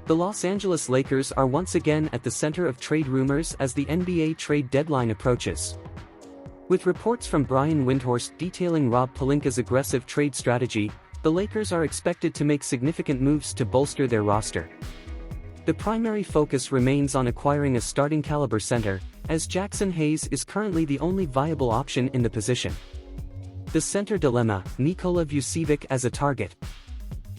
The Los Angeles Lakers are once again at the center of trade rumors as the NBA trade deadline approaches. With reports from Brian Windhorst detailing Rob Pelinka's aggressive trade strategy, the Lakers are expected to make significant moves to bolster their roster. The primary focus remains on acquiring a starting caliber center, as Jackson Hayes is currently the only viable option in the position. The center dilemma: Nikola Vucevic as a target.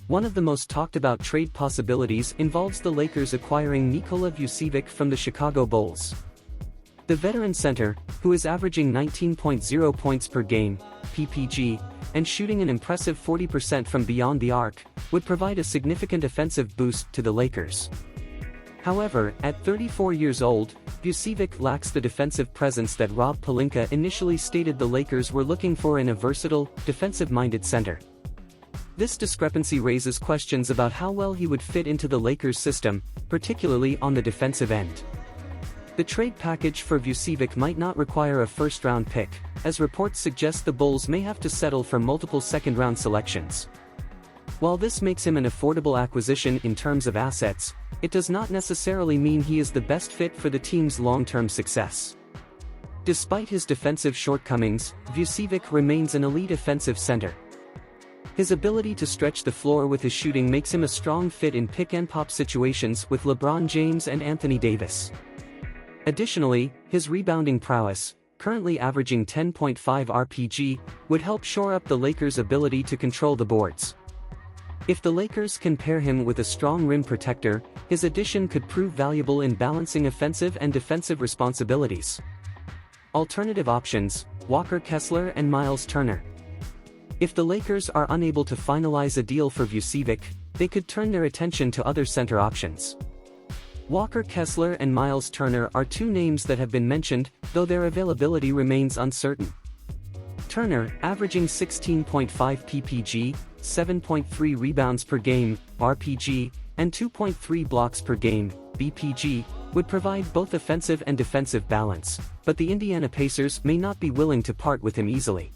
One of the most talked about trade possibilities involves the Lakers acquiring Nikola Vucevic from the Chicago Bulls. The veteran center, who is averaging 19.0 points per game, PPG, and shooting an impressive 40% from beyond the arc, would provide a significant offensive boost to the Lakers. However, at 34 years old, Vucevic lacks the defensive presence that Rob Pelinka initially stated the Lakers were looking for in a versatile, defensive-minded center. This discrepancy raises questions about how well he would fit into the Lakers' system, particularly on the defensive end. The trade package for Vucevic might not require a first-round pick, as reports suggest the Bulls may have to settle for multiple second-round selections. While this makes him an affordable acquisition in terms of assets, it does not necessarily mean he is the best fit for the team's long-term success. Despite his defensive shortcomings, Vucevic remains an elite offensive center. His ability to stretch the floor with his shooting makes him a strong fit in pick-and-pop situations with LeBron James and Anthony Davis. Additionally, his rebounding prowess, currently averaging 10.5 RPG, would help shore up the Lakers' ability to control the boards. If the Lakers can pair him with a strong rim protector, his addition could prove valuable in balancing offensive and defensive responsibilities. Alternative options: Walker Kessler and Miles Turner. If the Lakers are unable to finalize a deal for Vucevic, they could turn their attention to other center options. Walker Kessler and Miles Turner are two names that have been mentioned, though their availability remains uncertain. Turner, averaging 16.5 ppg, 7.3 rebounds per game, RPG, and 2.3 blocks per game, BPG, would provide both offensive and defensive balance, but the Indiana Pacers may not be willing to part with him easily.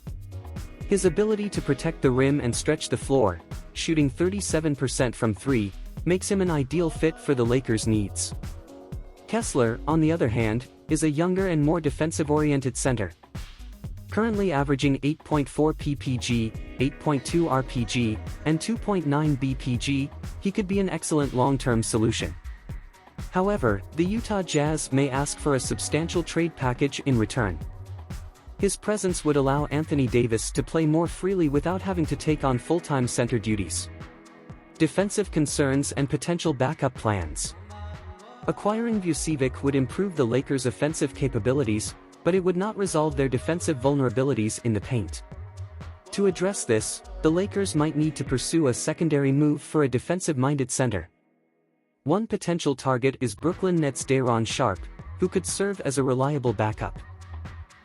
His ability to protect the rim and stretch the floor, shooting 37% from three, makes him an ideal fit for the Lakers' needs. Kessler, on the other hand, is a younger and more defensive-oriented center. Currently averaging 8.4 ppg, 8.2 RPG, and 2.9 BPG, he could be an excellent long-term solution. However, the Utah Jazz may ask for a substantial trade package in return. His presence would allow Anthony Davis to play more freely without having to take on full-time center duties. Defensive concerns and potential backup plans. Acquiring Vucevic would improve the Lakers' offensive capabilities, but it would not resolve their defensive vulnerabilities in the paint. To address this, the Lakers might need to pursue a secondary move for a defensive-minded center. One potential target is Brooklyn Nets' Day'Ron Sharpe, who could serve as a reliable backup.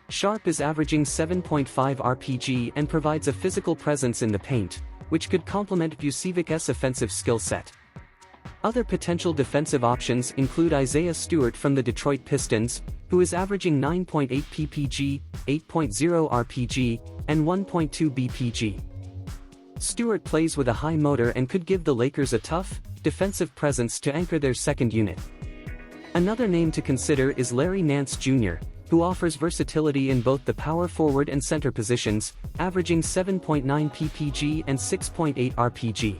Sharpe is averaging 7.5 RPG and provides a physical presence in the paint, which could complement Vucevic's offensive skill set. Other potential defensive options include Isaiah Stewart from the Detroit Pistons, who is averaging 9.8 ppg, 8.0 RPG, and 1.2 BPG. Stewart plays with a high motor and could give the Lakers a tough, defensive presence to anchor their second unit. Another name to consider is Larry Nance Jr., who offers versatility in both the power forward and center positions, averaging 7.9 ppg and 6.8 RPG.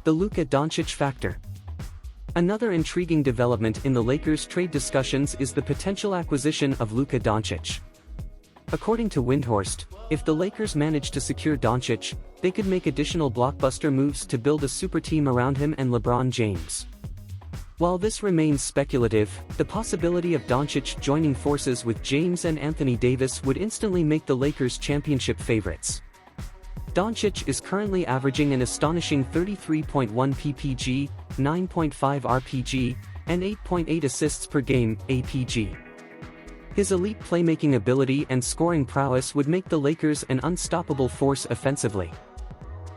The Luka Doncic factor. Another intriguing development in the Lakers' trade discussions is the potential acquisition of Luka Doncic. According to Windhorst, if the Lakers manage to secure Doncic, they could make additional blockbuster moves to build a super team around him and LeBron James. While this remains speculative, the possibility of Doncic joining forces with James and Anthony Davis would instantly make the Lakers championship favorites. Doncic is currently averaging an astonishing 33.1 ppg, 9.5 RPG, and 8.8 assists per game, APG. His elite playmaking ability and scoring prowess would make the Lakers an unstoppable force offensively.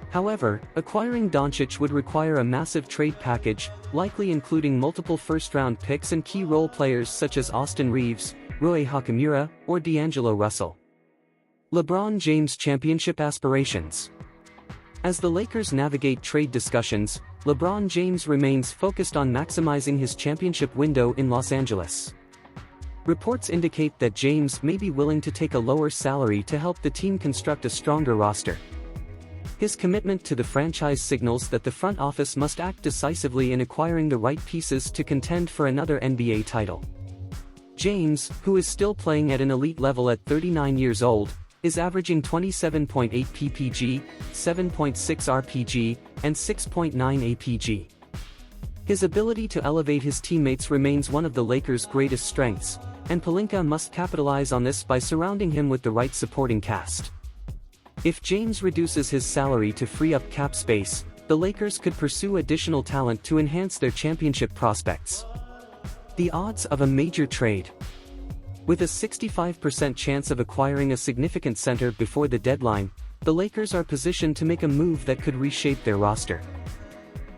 However, acquiring Doncic would require a massive trade package, likely including multiple first-round picks and key role players such as Austin Reeves, Rui Hachimura, or D'Angelo Russell. LeBron James championship aspirations. As the Lakers navigate trade discussions, LeBron James remains focused on maximizing his championship window in Los Angeles. Reports indicate that James may be willing to take a lower salary to help the team construct a stronger roster. His commitment to the franchise signals that the front office must act decisively in acquiring the right pieces to contend for another NBA title. James, who is still playing at an elite level at 39 years old, is averaging 27.8 ppg, 7.6 rpg, and 6.9 apg. His ability to elevate his teammates remains one of the Lakers' greatest strengths, and Pelinka must capitalize on this by surrounding him with the right supporting cast. If James reduces his salary to free up cap space, the Lakers could pursue additional talent to enhance their championship prospects. The odds of a major trade. With a 65% chance of acquiring a significant center before the deadline, the Lakers are positioned to make a move that could reshape their roster.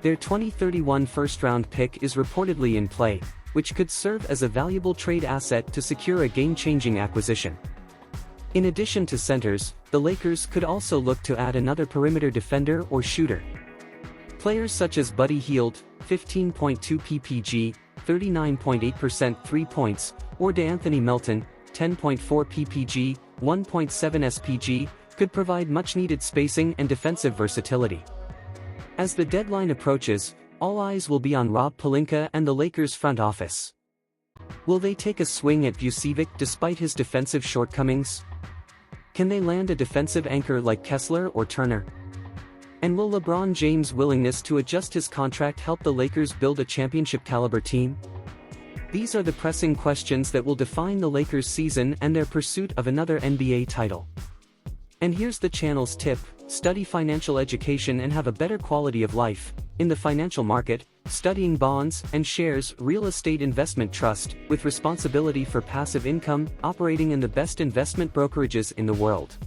Their 2031 first-round pick is reportedly in play, which could serve as a valuable trade asset to secure a game-changing acquisition. In addition to centers, the Lakers could also look to add another perimeter defender or shooter. Players such as Buddy Hield, 15.2 ppg, 39.8% 3 points, or DeAnthony Melton, 10.4 ppg, 1.7 spg, could provide much-needed spacing and defensive versatility. As the deadline approaches, all eyes will be on Rob Pelinka and the Lakers front office. Will they take a swing at Vucevic despite his defensive shortcomings? Can they land a defensive anchor like Kessler or Turner? And will LeBron James' willingness to adjust his contract help the Lakers build a championship-caliber team? These are the pressing questions that will define the Lakers' season and their pursuit of another NBA title. And here's the channel's tip: study financial education and have a better quality of life. In the financial market, studying bonds and shares, real estate investment trust, with responsibility for passive income, operating in the best investment brokerages in the world.